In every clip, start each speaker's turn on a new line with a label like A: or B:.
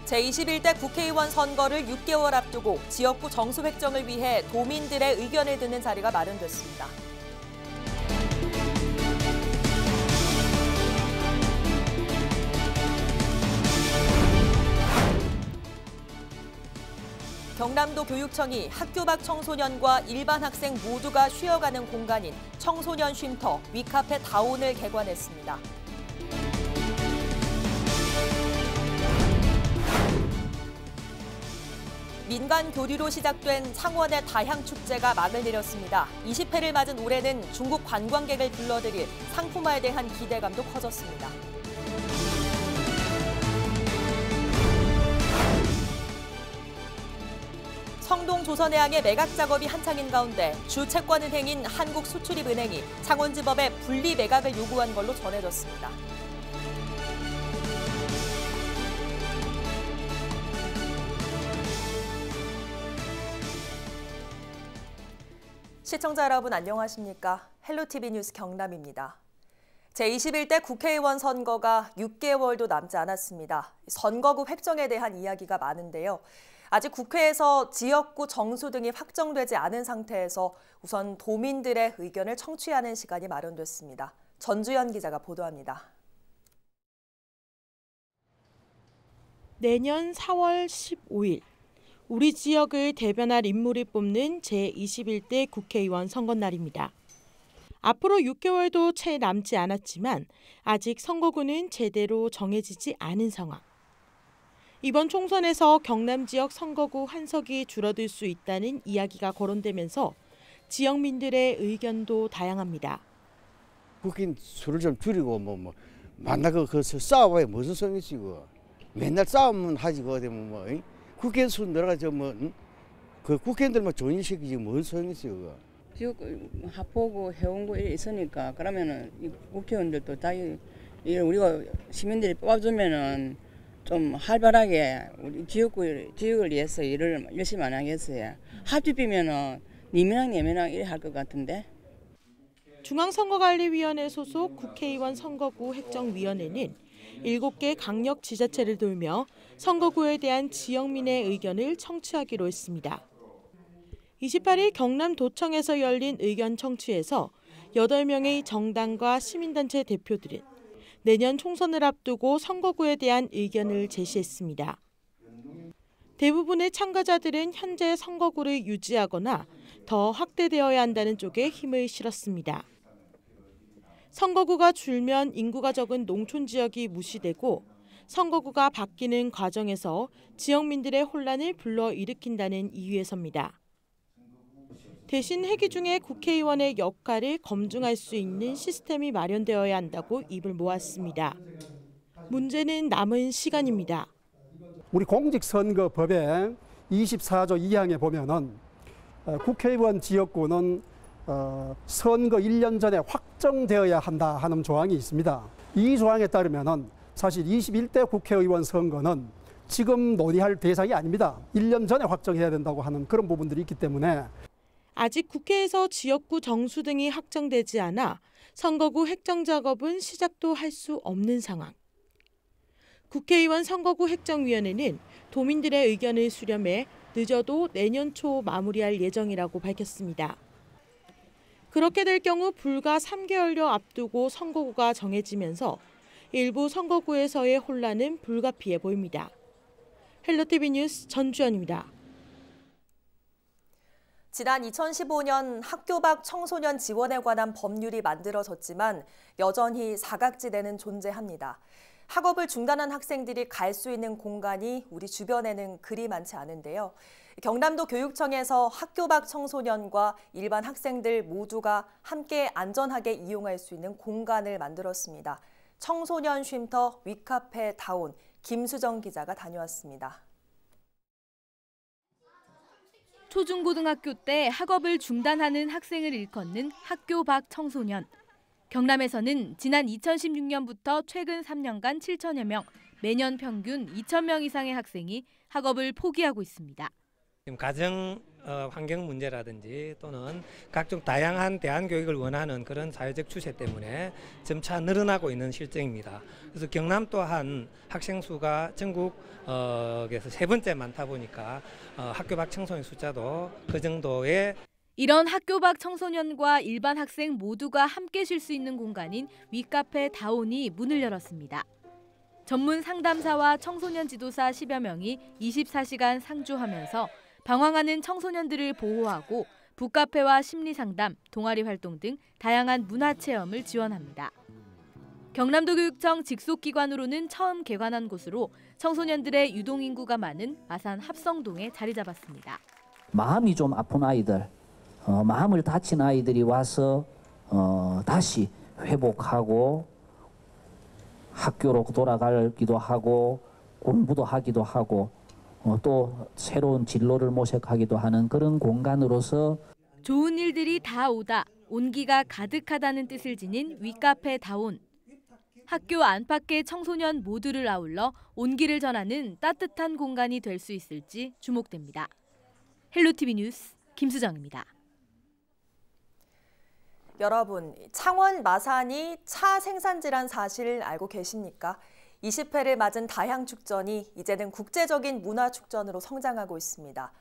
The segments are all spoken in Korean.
A: 제21대 국회의원 선거를 6개월 앞두고 지역구 정수 획정을 위해 도민들의 의견을 듣는 자리가 마련됐습니다. 경남도 교육청이 학교 밖 청소년과 일반 학생 모두가 쉬어가는 공간인 청소년 쉼터 위카페 다운을 개관했습니다. 민간 교류로 시작된 창원의 다향축제가 막을 내렸습니다. 20회를 맞은 올해는 중국 관광객을 불러들일 상품화에 대한 기대감도 커졌습니다. 성동 조선해양의 매각 작업이 한창인 가운데 주 채권은행인 한국수출입은행이 창원지법에 분리 매각을 요구한 걸로 전해졌습니다. 시청자 여러분 안녕하십니까? 헬로티비 뉴스 경남입니다. 제21대 국회의원 선거가 6개월도 남지 않았습니다. 선거구 획정에 대한 이야기가 많은데요. 아직 국회에서 지역구 정수 등이 확정되지 않은 상태에서 우선 도민들의 의견을 청취하는 시간이 마련됐습니다. 전주현 기자가 보도합니다.
B: 내년 4월 15일. 우리 지역을 대변할 인물이 뽑는 제21대 국회의원 선거날입니다. 앞으로 6개월도 채 남지 않았지만 아직 선거구는 제대로 정해지지 않은 상황. 이번 총선에서 경남 지역 선거구 한 석이 줄어들 수 있다는 이야기가 거론되면서 지역민들의 의견도 다양합니다.
C: 국회의원 수를 좀 줄이고 만나고 싸워봐야 무슨 소용이 있지. 맨날 싸우면 하지 그거 국회의원 수 늘어가죠 그 국회의원들만 조인시키지 뭔 소용이 있어요.
D: 지역 합보고 해온 거 있으니까 그러면은 이 국회의원들도 다 우리가 시민들이 뽑아주면은 좀 활발하게 우리 지역을 위해서 일을 열심히 안 하겠어요. 합집이면은 니면랑 이래 할 것 같은데.
B: 중앙선거관리위원회 소속 국회의원 선거구 획정위원회는 7개 강력 지자체를 돌며 선거구에 대한 지역민의 의견을 청취하기로 했습니다. 28일 경남도청에서 열린 의견 청취에서 8명의 정당과 시민단체 대표들은 내년 총선을 앞두고 선거구에 대한 의견을 제시했습니다. 대부분의 참가자들은 현재 선거구를 유지하거나 더 확대되어야 한다는 쪽에 힘을 실었습니다. 선거구가 줄면 인구가 적은 농촌 지역이 무시되고 선거구가 바뀌는 과정에서 지역민들의 혼란을 불러일으킨다는 이유에서입니다. 대신 회기 중에 국회의원의 역할을 검증할 수 있는 시스템이 마련되어야 한다고 입을 모았습니다. 문제는 남은 시간입니다.
E: 우리 공직선거법의 24조 2항에 보면은 국회의원 지역구는 선거 1년 전에 확정되어야 한다 하는 조항이 있습니다. 이 조항에 따르면은 사실 21대 국회의원 선거는 지금 논의할 대상이 아닙니다. 1년 전에 확정해야 된다고 하는 그런 부분들이 있기 때문에
B: 아직 국회에서 지역구 정수 등이 확정되지 않아 선거구 획정 작업은 시작도 할 수 없는 상황. 국회의원 선거구 획정위원회는 도민들의 의견을 수렴해 늦어도 내년 초 마무리할 예정이라고 밝혔습니다. 그렇게 될 경우 불과 3개월여 앞두고 선거구가 정해지면서 일부 선거구에서의 혼란은 불가피해 보입니다. 헬로티비 뉴스 전주현입니다.
A: 지난 2015년 학교 밖 청소년 지원에 관한 법률이 만들어졌지만 여전히 사각지대는 존재합니다. 학업을 중단한 학생들이 갈 수 있는 공간이 우리 주변에는 그리 많지 않은데요. 경남도 교육청에서 학교 밖 청소년과 일반 학생들 모두가 함께 안전하게 이용할 수 있는 공간을 만들었습니다. 청소년 쉼터 위카페 다운, 김수정 기자가 다녀왔습니다.
F: 초중고등학교 때 학업을 중단하는 학생을 일컫는 학교 밖 청소년. 경남에서는 지난 2016년부터 최근 3년간 7천여 명, 매년 평균 2천 명 이상의 학생이 학업을 포기하고 있습니다.
G: 지금 가정 환경 문제라든지 또는 각종 다양한 대안교육을 원하는 그런 사회적 추세 때문에 점차 늘어나고 있는 실정입니다. 그래서 경남 또한 학생 수가 전국에서 3번째 많다 보니까 학교 밖 청소년 숫자도 그 정도의
F: 이런 학교 밖 청소년과 일반 학생 모두가 함께 쉴 수 있는 공간인 위카페 다온이 문을 열었습니다. 전문 상담사와 청소년 지도사 10여 명이 24시간 상주하면서 방황하는 청소년들을 보호하고 북카페와 심리상담, 동아리 활동 등 다양한 문화체험을 지원합니다. 경남도 교육청 직속기관으로는 처음 개관한 곳으로 청소년들의 유동인구가 많은 아산 합성동에 자리 잡았습니다.
H: 마음이 좀 아픈 아이들, 마음을 다친 아이들이 와서 다시 회복하고 학교로 돌아가기도 하고 공부도 하기도 하고 또 새로운 진로를 모색하기도 하는 그런 공간으로서
F: 좋은 일들이 다 오다, 온기가 가득하다는 뜻을 지닌 위카페 다온. 학교 안팎의 청소년 모두를 아울러 온기를 전하는 따뜻한 공간이 될 수 있을지 주목됩니다. 헬로티비 뉴스 김수정입니다.
A: 여러분, 창원 마산이 차 생산지란 사실 알고 계십니까? 20회를 맞은 다향축전이 이제는 국제적인 문화축전으로 성장하고 있습니다.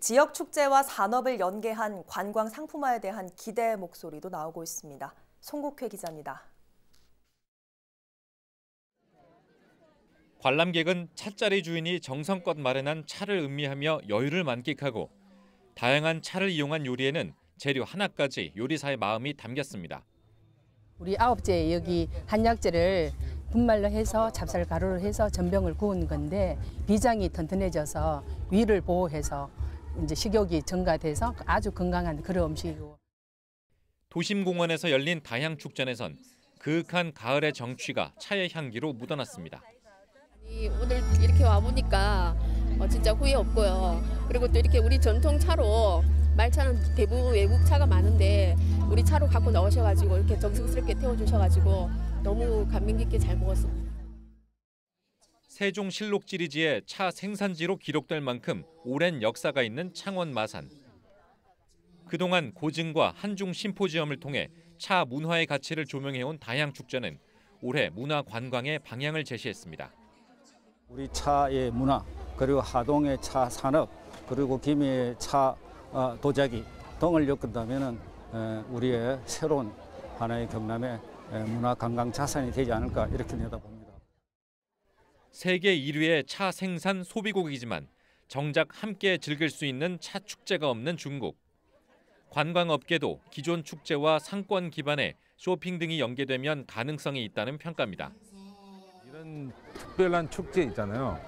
A: 지역 축제와 산업을 연계한 관광 상품화에 대한 기대의 목소리도 나오고 있습니다. 송국회 기자입니다.
I: 관람객은 찻자리 주인이 정성껏 마련한 차를 음미하며 여유를 만끽하고 다양한 차를 이용한 요리에는 재료 하나까지 요리사의 마음이 담겼습니다.
J: 우리 9제 여기 한약재를 분말로 해서 찹쌀 가루를 해서 전병을 구운 건데 비장이 튼튼해져서 위를 보호해서 이제 식욕이 증가돼서 아주 건강한 그런 음식이고.
I: 도심공원에서 열린 다향축전에선 그윽한 가을의 정취가 차의 향기로 묻어났습니다.
K: 오늘 이렇게 와보니까 진짜 후회 없고요. 그리고 또 이렇게 우리 전통 차로 말차는 대부분 외국 차가 많은데 우리 차로 갖고 나오셔가지고 이렇게 정성스럽게 태워주셔가지고 너무 감명 깊게 잘 먹었습니다.
I: 세종실록지리지의 차 생산지로 기록될 만큼 오랜 역사가 있는 창원 마산. 그동안 고증과 한중 심포지엄을 통해 차 문화의 가치를 조명해온 다향축전은 올해 문화 관광의 방향을 제시했습니다.
L: 우리 차의 문화, 그리고 하동의 차 산업, 그리고 김해의 차 도자기 등을 엮은다면 우리의 새로운 하나의 경남의 문화 관광 자산이 되지 않을까 이렇게 내다봅니다.
I: 세계 1위의 차 생산 소비국이지만 정작 함께 즐길 수 있는 차 축제가 없는 중국. 관광업계도 기존 축제와 상권 기반의 쇼핑 등이 연계되면 가능성이 있다는 평가입니다.
M: 이런 특별한 축제 있잖아요.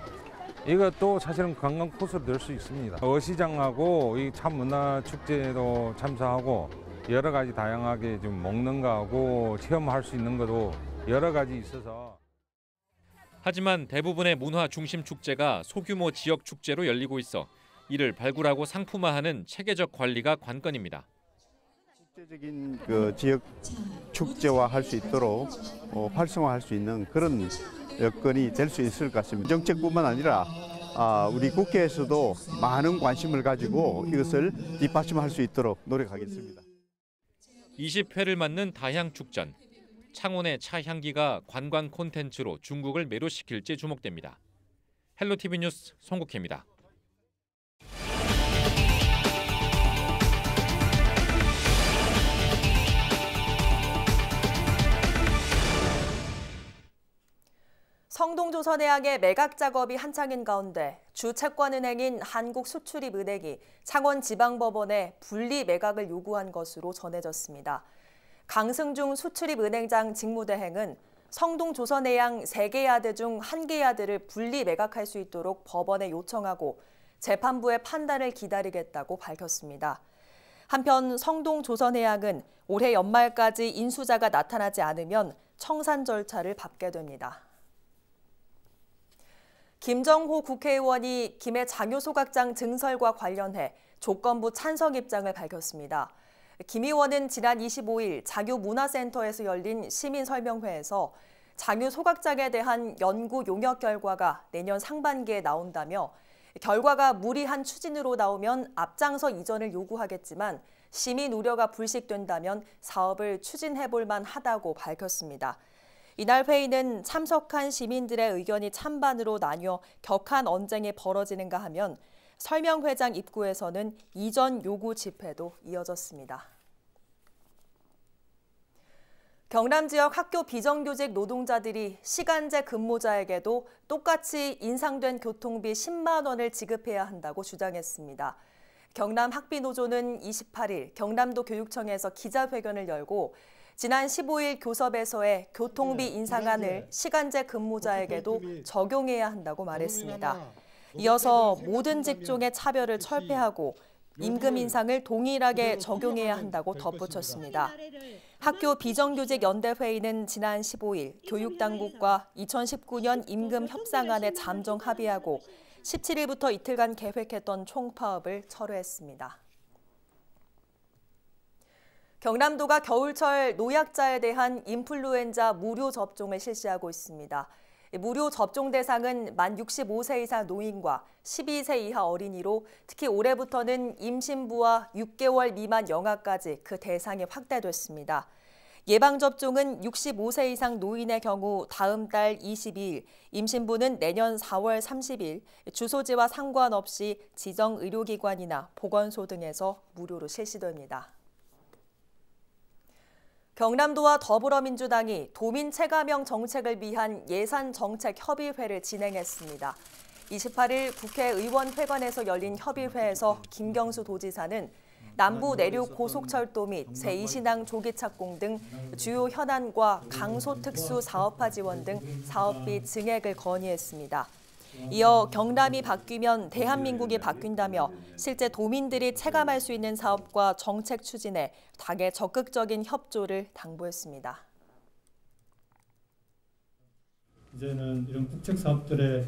M: 이것도 사실은 관광 코스로 될 수 있습니다. 어시장하고 이 차 문화 축제도 참석하고 여러 가지 다양하게 좀 먹는 거하고 체험할 수 있는 것도 여러 가지 있어서.
I: 하지만 대부분의 문화 중심 축제가 소규모 지역 축제로 열리고 있어 이를 발굴하고 상품화하는 체계적 관리가 관건입니다.
N: 국제적인 그 지역 축제화 할 수 있도록 활성화할 수 있는 그런 여건이 될 수 있을 것 같습니다. 정책뿐만 아니라 우리 국회에서도 많은 관심을 가지고 이것을 뒷받침할 수 있도록 노력하겠습니다.
I: 20회를 맞는 다향축전. 창원의 차 향기가 관광 콘텐츠로 중국을 매료시킬지 주목됩니다. 헬로티비 뉴스 송국혜입니다.
A: 성동조선해양의 매각 작업이 한창인 가운데 주 채권은행인 한국수출입은행이 창원지방법원에 분리 매각을 요구한 것으로 전해졌습니다. 강승중 수출입은행장 직무대행은 성동조선해양 3개 야드 중 1개 야드를 분리 매각할 수 있도록 법원에 요청하고 재판부의 판단을 기다리겠다고 밝혔습니다. 한편 성동조선해양은 올해 연말까지 인수자가 나타나지 않으면 청산 절차를 밟게 됩니다. 김정호 국회의원이 김해 장효소각장 증설과 관련해 조건부 찬성 입장을 밝혔습니다. 김 의원은 지난 25일 장효문화센터에서 열린 시민설명회에서 장효소각장에 대한 연구 용역 결과가 내년 상반기에 나온다며 결과가 무리한 추진으로 나오면 앞장서 이전을 요구하겠지만 시민 우려가 불식된다면 사업을 추진해볼 만하다고 밝혔습니다. 이날 회의는 참석한 시민들의 의견이 찬반으로 나뉘어 격한 언쟁이 벌어지는가 하면 설명회장 입구에서는 이전 요구 집회도 이어졌습니다. 경남 지역 학교 비정규직 노동자들이 시간제 근무자에게도 똑같이 인상된 교통비 10만 원을 지급해야 한다고 주장했습니다. 경남 학비노조는 28일 경남도 교육청에서 기자회견을 열고 지난 15일 교섭에서의 교통비 인상안을 시간제 근무자에게도 적용해야 한다고 말했습니다. 이어서 모든 직종의 차별을 철폐하고 임금 인상을 동일하게 적용해야 한다고 덧붙였습니다. 학교 비정규직 연대회의는 지난 15일 교육당국과 2019년 임금 협상안에 잠정 합의하고 17일부터 이틀간 계획했던 총파업을 철회했습니다. 경남도가 겨울철 노약자에 대한 인플루엔자 무료 접종을 실시하고 있습니다. 무료 접종 대상은 만 65세 이상 노인과 12세 이하 어린이로 특히 올해부터는 임신부와 6개월 미만 영아까지 그 대상이 확대됐습니다. 예방접종은 65세 이상 노인의 경우 다음 달 22일, 임신부는 내년 4월 30일, 주소지와 상관없이 지정 의료기관이나 보건소 등에서 무료로 실시됩니다. 경남도와 더불어민주당이 도민 체감형 정책을 위한 예산정책협의회를 진행했습니다. 28일 국회의원회관에서 열린 협의회에서 김경수 도지사는 남부 내륙 고속철도 및 제2신항 조기 착공 등 주요 현안과 강소특수 사업화 지원 등 사업비 증액을 건의했습니다. 이어 경남이 바뀌면 대한민국이 바뀐다며 실제 도민들이 체감할 수 있는 사업과 정책 추진에 당의 적극적인 협조를 당부했습니다.
O: 이제는 이런 국책 사업들의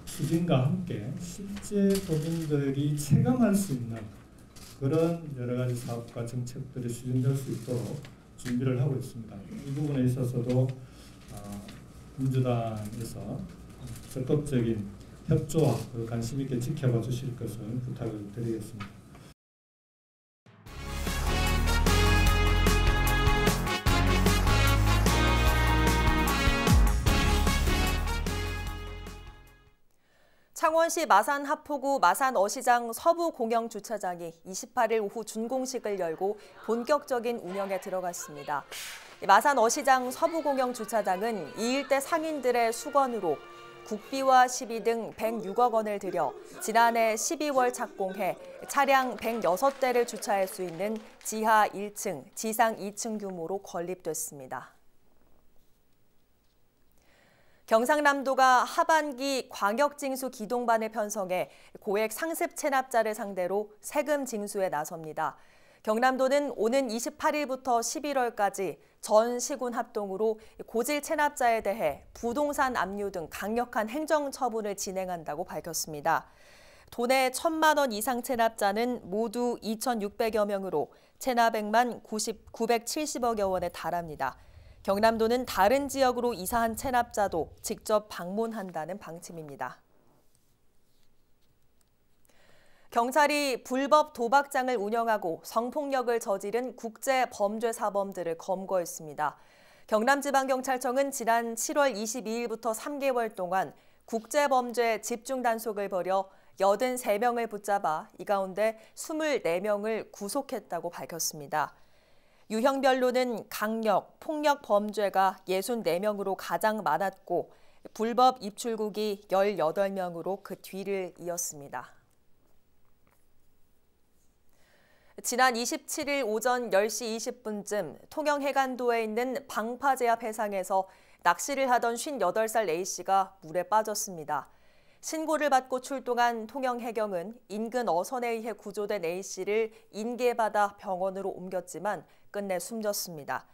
O: 추진과 함께 실제 도민들이 체감할 수 있는 그런 여러 가지 사업과 정책들이 추진될 수 있도록 준비를 하고 있습니다. 이 부분에 있어서도 민주당에서 적극적인 협조와 관심 있게 지켜봐 주실 것을 부탁을 드리겠습니다.
A: 창원시 마산 하포구 마산 어시장 서부 공영 주차장이 28일 오후 준공식을 열고 본격적인 운영에 들어갔습니다. 마산 어시장 서부 공영 주차장은 이 일대 상인들의 수건으로 국비와 시비 등 106억 원을 들여 지난해 12월 착공해 차량 106대를 주차할 수 있는 지하 1층, 지상 2층 규모로 건립됐습니다. 경상남도가 하반기 광역징수 기동반을 편성해 고액 상습 체납자를 상대로 세금 징수에 나섭니다. 경남도는 오는 28일부터 11월까지 전 시군 합동으로 고질 체납자에 대해 부동산 압류 등 강력한 행정처분을 진행한다고 밝혔습니다. 도내 1,000만 원 이상 체납자는 모두 2,600여 명으로 체납액만 970억여 원에 달합니다. 경남도는 다른 지역으로 이사한 체납자도 직접 방문한다는 방침입니다. 경찰이 불법 도박장을 운영하고 성폭력을 저지른 국제범죄사범들을 검거했습니다. 경남지방경찰청은 지난 7월 22일부터 3개월 동안 국제범죄 집중단속을 벌여 83명을 붙잡아 이 가운데 24명을 구속했다고 밝혔습니다. 유형별로는 강력, 폭력 범죄가 64명으로 가장 많았고 불법 입출국이 18명으로 그 뒤를 이었습니다. 지난 27일 오전 10시 20분쯤 통영해관도에 있는 방파제합 해상에서 낚시를 하던 58살 A씨가 물에 빠졌습니다. 신고를 받고 출동한 통영해경은 인근 어선에 의해 구조된 A씨를 인계받아 병원으로 옮겼지만 끝내 숨졌습니다.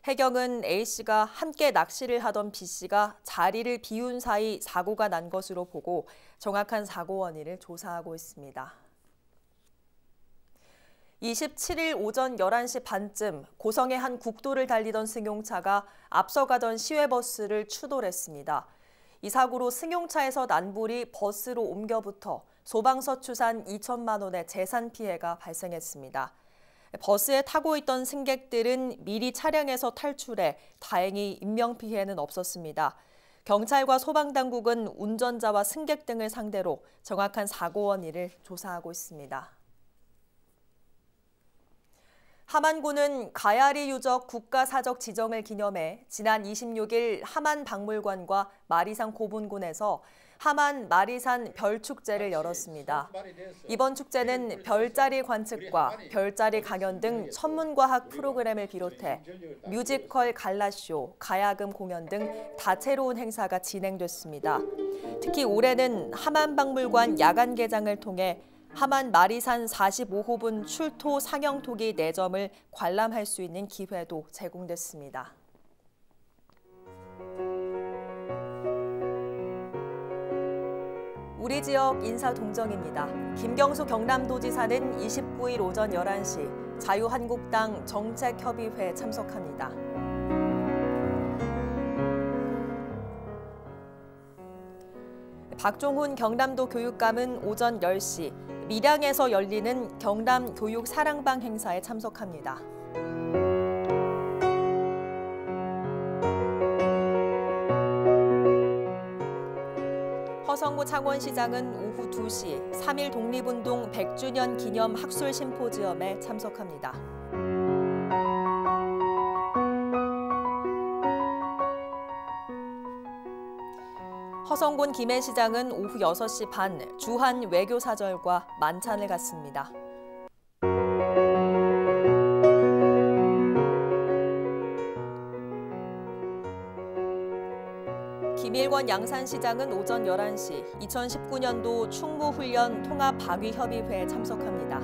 A: 해경은 A씨가 함께 낚시를 하던 B씨가 자리를 비운 사이 사고가 난 것으로 보고 정확한 사고 원인을 조사하고 있습니다. 27일 오전 11시 반쯤 고성의 한 국도를 달리던 승용차가 앞서가던 시외버스를 추돌했습니다. 이 사고로 승용차에서 난불이 버스로 옮겨붙어 소방서 추산 2천만 원의 재산 피해가 발생했습니다. 버스에 타고 있던 승객들은 미리 차량에서 탈출해 다행히 인명피해는 없었습니다. 경찰과 소방당국은 운전자와 승객 등을 상대로 정확한 사고 원인을 조사하고 있습니다. 함안군은 가야리 유적 국가사적 지정을 기념해 지난 26일 함안박물관과 마리산 고분군에서 함안 마리산 별축제를 열었습니다. 이번 축제는 별자리 관측과 별자리 강연 등 천문과학 프로그램을 비롯해 뮤지컬 갈라쇼, 가야금 공연 등 다채로운 행사가 진행됐습니다. 특히 올해는 함안박물관 야간 개장을 통해 함안 마리산 45호분 출토 상영토기 4점을 관람할 수 있는 기회도 제공됐습니다. 우리 지역 인사 동정입니다. 김경수 경남도지사는 29일 오전 11시 자유한국당 정책협의회에 참석합니다. 박종훈 경남도 교육감은 오전 10시 밀양에서 열리는 경남 교육 사랑방 행사에 참석합니다. 허성무 창원시장은 오후 2시 3.1 독립운동 100주년 기념 학술 심포지엄에 참석합니다. 허성곤 김해시장은 오후 6시 반 주한 외교사절과 만찬을 갖습니다. 김일권 양산시장은 오전 11시 2019년도 충무훈련 통합방위협의회에 참석합니다.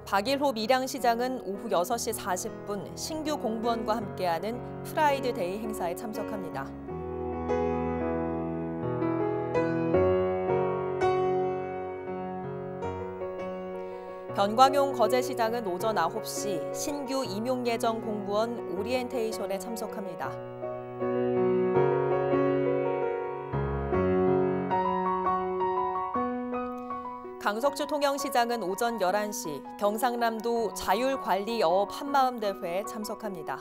A: 박일호 밀양시장은 오후 6시 40분 신규 공무원과 함께하는 프라이드 데이 행사에 참석합니다. 변광용 거제시장은 오전 9시 신규 임용 예정 공무원 오리엔테이션에 참석합니다. 강석주 통영시장은 오전 11시 경상남도 자율관리어업 한마음대회에 참석합니다.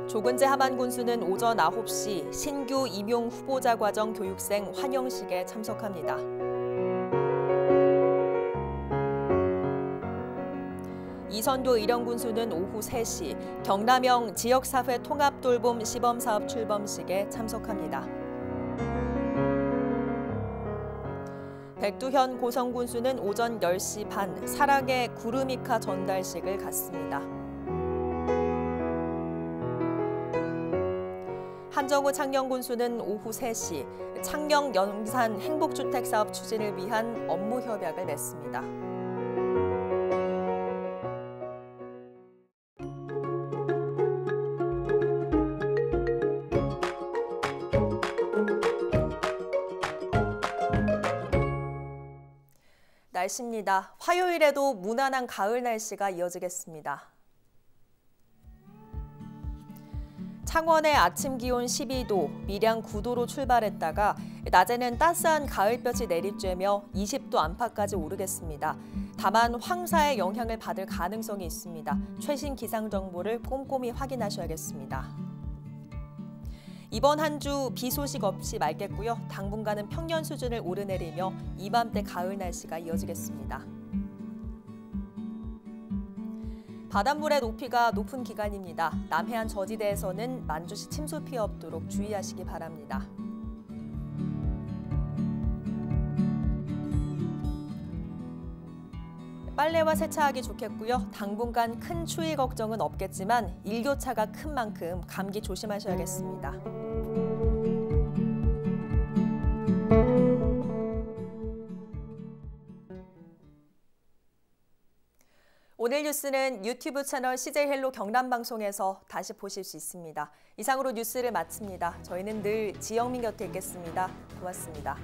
A: 조근재 함안군수는 오전 9시 신규 임용 후보자 과정 교육생 환영식에 참석합니다. 이선도 일영군수는 오후 3시 경남형 지역사회 통합돌봄 시범사업 출범식에 참석합니다. 백두현 고성군수는 오전 10시 반 사랑의 구르미카 전달식을 갖습니다. 한정우 창녕군수는 오후 3시 창녕 영산 행복주택 사업 추진을 위한 업무 협약을 맺습니다. 날씨입니다. 화요일에도 무난한 가을 날씨가 이어지겠습니다. 창원의 아침 기온 12도, 밀양 9도로 출발했다가 낮에는 따스한 가을볕이 내리쬐며 20도 안팎까지 오르겠습니다. 다만 황사의 영향을 받을 가능성이 있습니다. 최신 기상 정보를 꼼꼼히 확인하셔야겠습니다. 이번 한 주 비 소식 없이 맑겠고요. 당분간은 평년 수준을 오르내리며 이맘때 가을 날씨가 이어지겠습니다. 바닷물의 높이가 높은 기간입니다. 남해안 저지대에서는 만주시 침수 피해 없도록 주의하시기 바랍니다. 빨래와 세차하기 좋겠고요. 당분간 큰 추위 걱정은 없겠지만 일교차가 큰 만큼 감기 조심하셔야겠습니다. 오늘 뉴스는 유튜브 채널 CJ 헬로 경남방송에서 다시 보실 수 있습니다. 이상으로 뉴스를 마칩니다. 저희는 늘 지영민 곁에 있겠습니다. 고맙습니다.